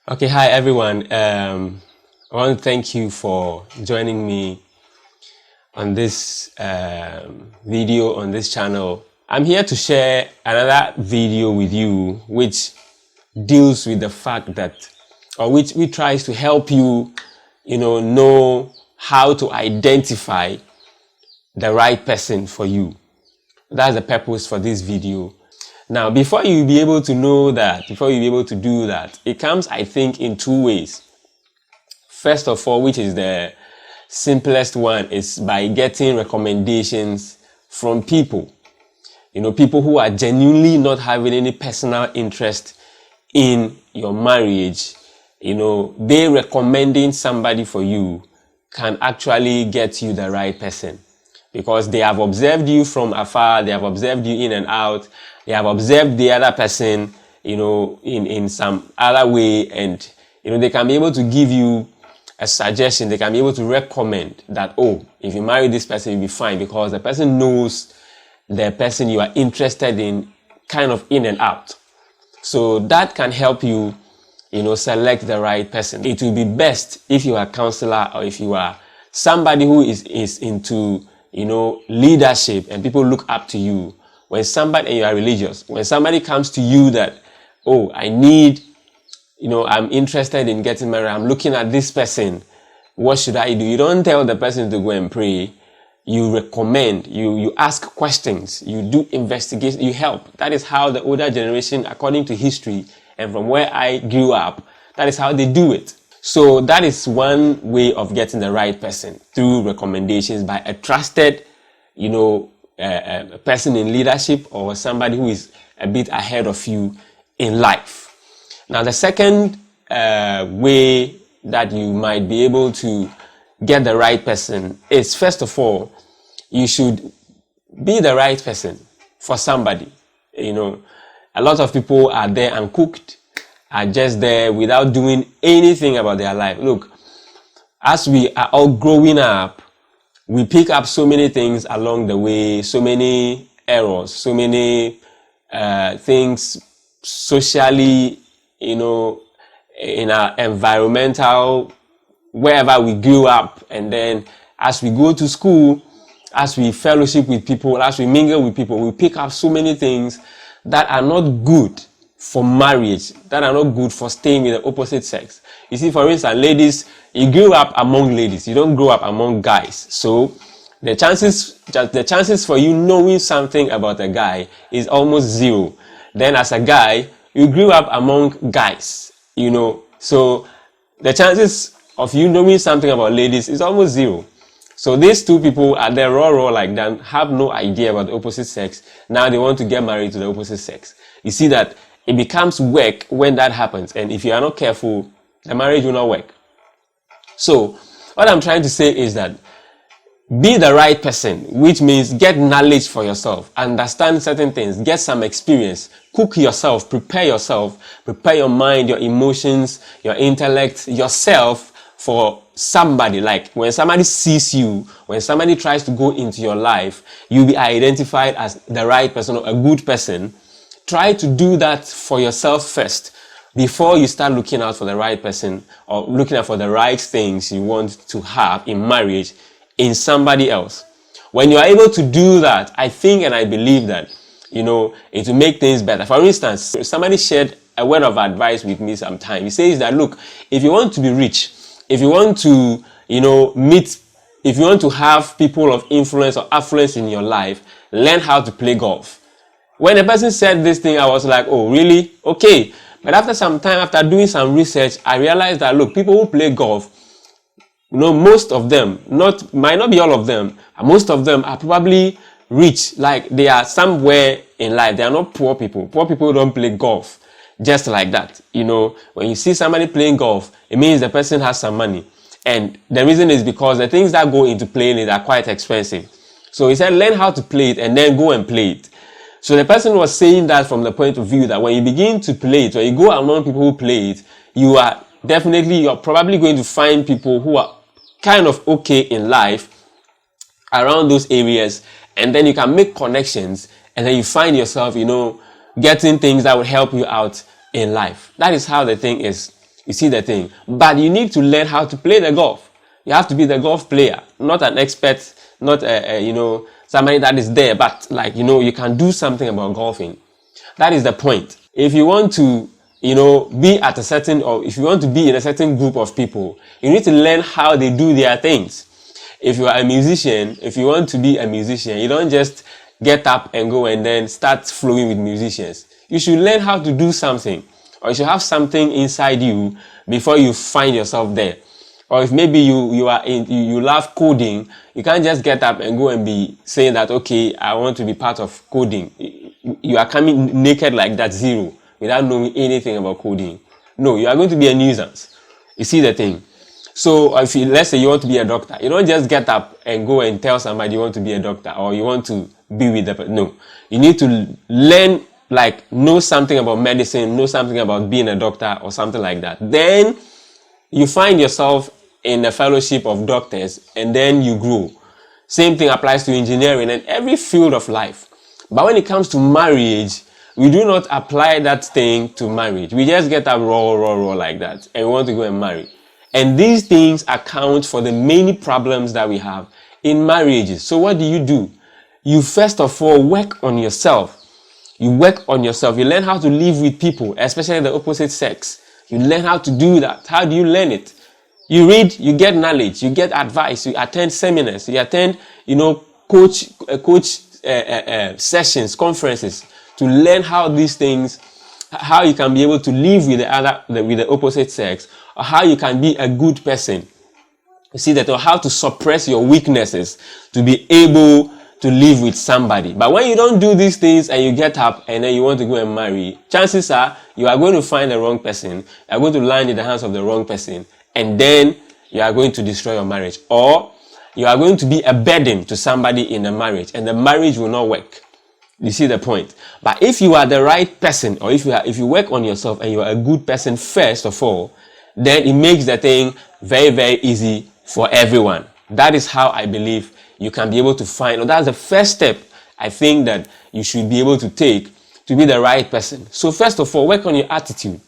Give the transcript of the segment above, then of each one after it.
Okay, hi everyone. I want to thank you for joining me on this video on this channel. I'm here to share another video with you which deals with the fact that, or which tries to help you, know how to identify the right person for you. That's the purpose for this video. Now, before you be able to know that, before you be able to do that, it comes, I think, in two ways. First of all, which is the simplest one, is by getting recommendations from people. People who are genuinely not having any personal interest in your marriage. They recommending somebody for you can actually get you the right person, because they have observed you from afar, they have observed you in and out, they have observed the other person, in some other way, and, they can be able to give you a suggestion. They can be able to recommend that, oh, if you marry this person, you'll be fine, because the person knows the person you are interested in kind of in and out. So that can help you, select the right person. It will be best if you are a counselor, or if you are somebody who is into, leadership, and people look up to you. When somebody, and you are religious, when somebody comes to you that, oh, I need, I'm interested in getting married, I'm looking at this person, what should I do? You don't tell the person to go and pray. You recommend, you ask questions, you do investigation, you help. That is how the older generation, according to history, and from where I grew up, that is how they do it. So that is one way of getting the right person, through recommendations by a trusted, a person in leadership, or somebody who is a bit ahead of you in life. Now, the second way that you might be able to get the right person is, first of all, you should be the right person for somebody. A lot of people are there uncooked, are just there without doing anything about their life. Look, as we are all growing up, we pick up so many things along the way, so many errors, so many things socially, in our environmental, wherever we grew up. And then as we go to school, as we fellowship with people, as we mingle with people, we pick up so many things that are not good for marriage, that are not good for staying with the opposite sex. You see, for instance, ladies, you grew up among ladies, you don't grow up among guys. So the chances for you knowing something about a guy is almost zero. Then as a guy, you grew up among guys, so the chances of you knowing something about ladies is almost zero. So these two people are there raw like that, have no idea about the opposite sex. Now they want to get married to the opposite sex. You see that it becomes work when that happens, and if you are not careful, the marriage will not work. So what I'm trying to say is that be the right person, which means get knowledge for yourself, understand certain things, get some experience, cook yourself, prepare your mind, your emotions, your intellect, yourself for somebody. Like when somebody sees you, when somebody tries to go into your life, you'll be identified as the right person or a good person. Try to do that for yourself first before you start looking out for the right person, or looking out for the right things you want to have in marriage in somebody else. When you are able to do that, I think and I believe that, it will make things better. For instance, somebody shared a word of advice with me sometime. He says that, look, if you want to be rich, if you want to, if you want to have people of influence or affluence in your life, learn how to play golf. When a person said this thing, I was like, oh, really? Okay. But after some time, after doing some research, I realized that, look, people who play golf, most of them, might not be all of them, most of them are probably rich. Like they are somewhere in life. They are not poor people. Poor people don't play golf just like that. When you see somebody playing golf, it means the person has some money. And the reason is because the things that go into playing it are quite expensive. So he said, learn how to play it and then go and play it. So the person was saying that from the point of view that when you begin to play it, when you go among people who play it, you're probably going to find people who are kind of okay in life around those areas, and then you can make connections, and then you find yourself, getting things that will help you out in life. That is how the thing is. You see the thing? But you need to learn how to play the golf. You have to be the golf player, not an expert, not somebody that is there, but like, you can do something about golfing. That is the point. If you want to, be at a certain, or if you want to be in a certain group of people, you need to learn how they do their things. If you are a musician, if you want to be a musician, you don't just get up and go and then start flowing with musicians. You should learn how to do something, or you should have something inside you before you find yourself there. Or if maybe you love coding, you can't just get up and go and be saying that, okay, I want to be part of coding. You are coming naked like that, zero, without knowing anything about coding. No, you are going to be a nuisance. You see the thing? So let's say you want to be a doctor, you don't just get up and go and tell somebody you want to be a doctor, or you want to be with the person. No, you need to learn, like, know something about medicine, know something about being a doctor or something like that. Then you find yourself in a fellowship of doctors, and then you grow. Same thing applies to engineering and every field of life. But when it comes to marriage, we do not apply that thing to marriage. We just get up raw like that, and we want to go and marry. And these things account for the many problems that we have in marriages. So what do? You first of all work on yourself. You work on yourself. You learn how to live with people, especially the opposite sex. You learn how to do that. How do you learn it? You read, you get knowledge, you get advice, you attend seminars, you attend, coach sessions, conferences, to learn how these things, how you can be able to live with the opposite sex, or how you can be a good person. You see that, or how to suppress your weaknesses to be able to live with somebody. But when you don't do these things and you get up and then you want to go and marry, chances are you are going to find the wrong person, you are going to land in the hands of the wrong person, and then you are going to destroy your marriage, or you are going to be a burden to somebody in a marriage, and the marriage will not work. You see the point? But if you are the right person, or if you work on yourself and you are a good person first of all, then it makes the thing very, very easy for everyone. That is how I believe you can be able to find, or that's the first step I think that you should be able to take to be the right person. So first of all, work on your attitude,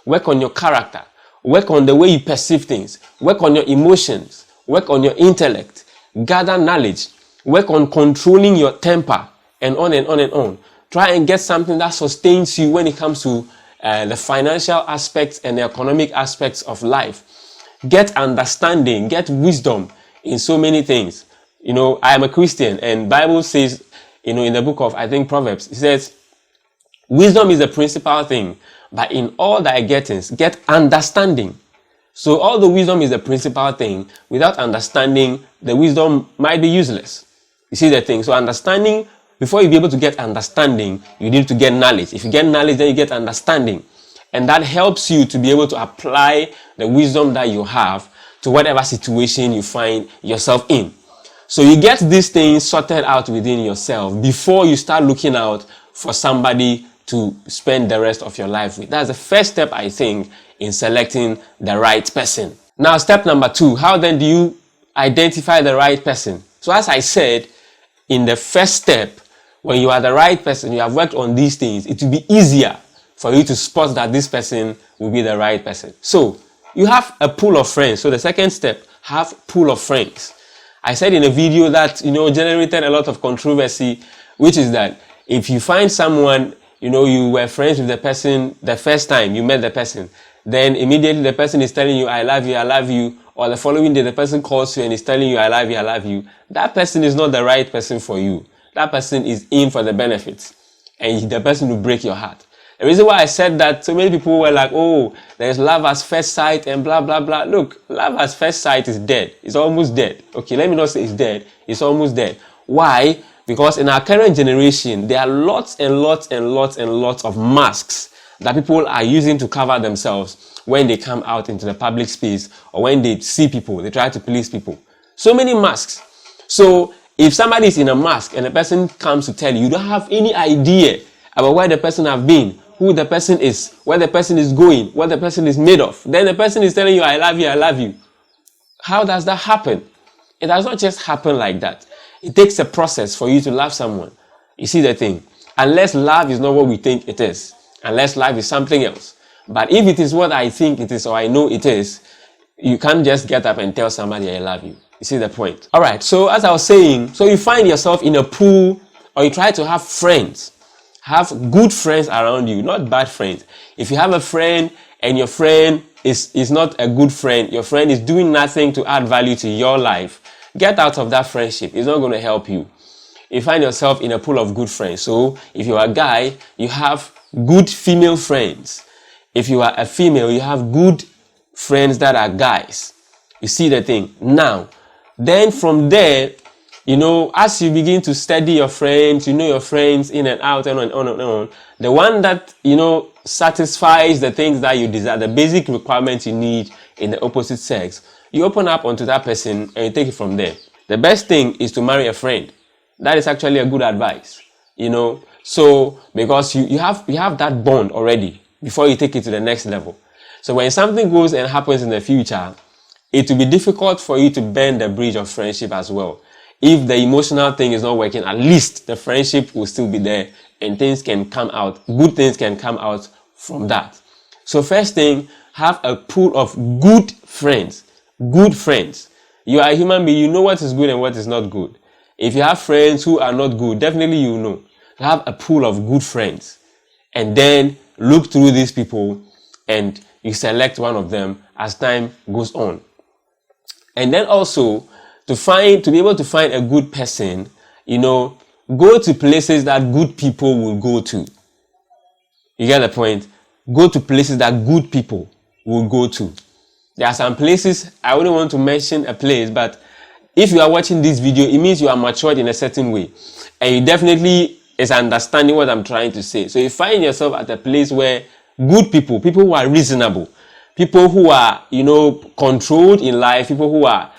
work on your character, work on the way you perceive things, work on your emotions, work on your intellect, gather knowledge, work on controlling your temper, and on and on and on. Try and get something that sustains you when it comes to the financial aspects and the economic aspects of life. Get understanding, get wisdom in so many things. I am a Christian, and Bible says, in the book of, I think, Proverbs, it says, wisdom is the principal thing, but in all thy gettings, get understanding. So all the wisdom is the principal thing. Without understanding, the wisdom might be useless. You see the thing? So understanding, before you be able to get understanding, you need to get knowledge. If you get knowledge, then you get understanding. And that helps you to be able to apply the wisdom that you have to whatever situation you find yourself in. So you get these things sorted out within yourself before you start looking out for somebody to spend the rest of your life with. That's the first step, I think, in selecting the right person. Now, step number 2, how then do you identify the right person? So as I said, in the first step, when you are the right person, you have worked on these things, it will be easier for you to spot that this person will be the right person. So you have a pool of friends. So the second step, have pool of friends. I said in a video that, generated a lot of controversy, which is that if you find someone, you were friends with the person the first time you met the person, then immediately the person is telling you, I love you, or the following day the person calls you and is telling you, I love you, that person is not the right person for you. That person is in for the benefits, and the person will break your heart. The reason why I said that, so many people were like, oh, there's love at first sight and blah, blah, blah. Look, love at first sight is dead. It's almost dead. Okay, let me not say it's dead. It's almost dead. Why? Because in our current generation, there are lots and lots and lots and lots of masks that people are using to cover themselves when they come out into the public space, or when they see people, they try to please people. So many masks. So if somebody is in a mask and a person comes to tell you, you don't have any idea about where the person have been, who the person is, where the person is going, what the person is made of. Then the person is telling you, I love you. How does that happen? It does not just happen like that. It takes a process for you to love someone. You see the thing? Unless love is not what we think it is. Unless love is something else. But if it is what I think it is or I know it is, you can't just get up and tell somebody I love you. You see the point? All right. So as I was saying, so you find yourself in a pool, or you try to have friends. Have good friends around you, not bad friends. If you have a friend and your friend is not a good friend, your friend is doing nothing to add value to your life, get out of that friendship. It's not going to help you. You find yourself in a pool of good friends. So if you are a guy, you have good female friends. If you are a female, you have good friends that are guys. You see the thing? Now, then from there, you know, as you begin to study your friends, you know your friends in and out and on and on. The one that, you know, satisfies the things that you desire, the basic requirements you need in the opposite sex, you open up onto that person and you take it from there. The best thing is to marry a friend. That is actually a good advice, you know. So, because you have that bond already before you take it to the next level. So when something goes and happens in the future, it will be difficult for you to bend the bridge of friendship as well. If the emotional thing is not working, at least the friendship will still be there and things can come out. Good things can come out from that. So first thing, have a pool of good friends. Good friends. You are a human being. You know what is good and what is not good. If you have friends who are not good, definitely you know. Have a pool of good friends. And then look through these people and you select one of them as time goes on. And then also, to be able to find a good person, you know, go to places that good people will go to. You get the point? Go to places that good people will go to. There are some places, I wouldn't want to mention a place, but if you are watching this video, it means you are matured in a certain way. And you definitely is understanding what I'm trying to say. So you find yourself at a place where good people who are reasonable, people who are, you know, controlled in life, people who are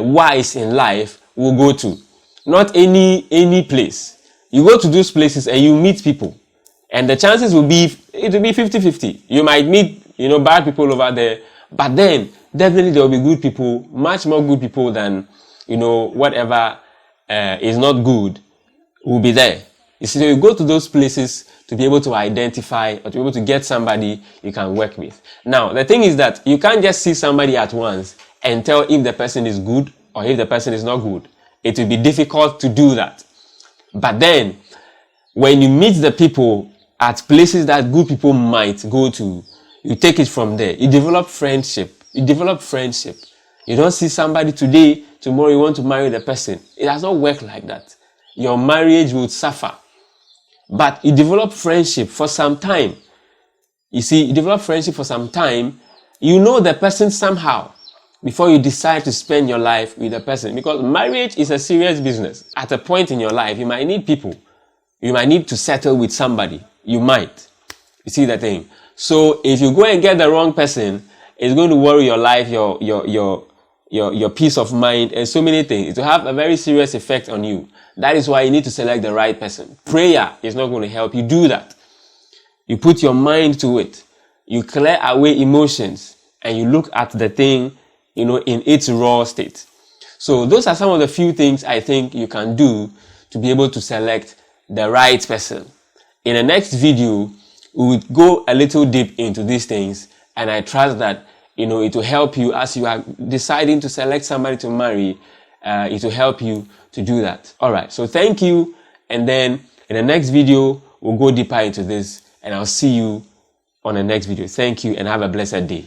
wise in life will go to. Not any place. You go to those places and you meet people. And the chances will be 50-50. You might meet, you know, bad people over there, but then definitely there will be good people, much more good people than, you know, whatever is not good will be there. You see, so you go to those places to be able to identify or to be able to get somebody you can work with. Now, the thing is that you can't just see somebody at once and tell if the person is good or if the person is not good. It will be difficult to do that. But then, when you meet the people at places that good people might go to, you take it from there. You develop friendship. You don't see somebody today, tomorrow you want to marry the person. It does not work like that. Your marriage will suffer. But you develop friendship for some time. You see, you develop friendship for some time. You know the person somehow before you decide to spend your life with the person. Because marriage is a serious business. At a point in your life, you might need people. You might need to settle with somebody. You might. You see the thing? So if you go and get the wrong person, it's going to worry your life, your peace of mind, and so many things. It will have a very serious effect on you. That is why you need to select the right person. Prayer is not going to help you do that. You put your mind to it. You clear away emotions and you look at the thing, you know, in its raw state. So those are some of the few things I think you can do to be able to select the right person. In the next video, we will go a little deep into these things, and I trust that, you know, it will help you as you are deciding to select somebody to marry. It will help you to do that. All right. So thank you. And then in the next video, we'll go deeper into this, and I'll see you on the next video. Thank you and have a blessed day.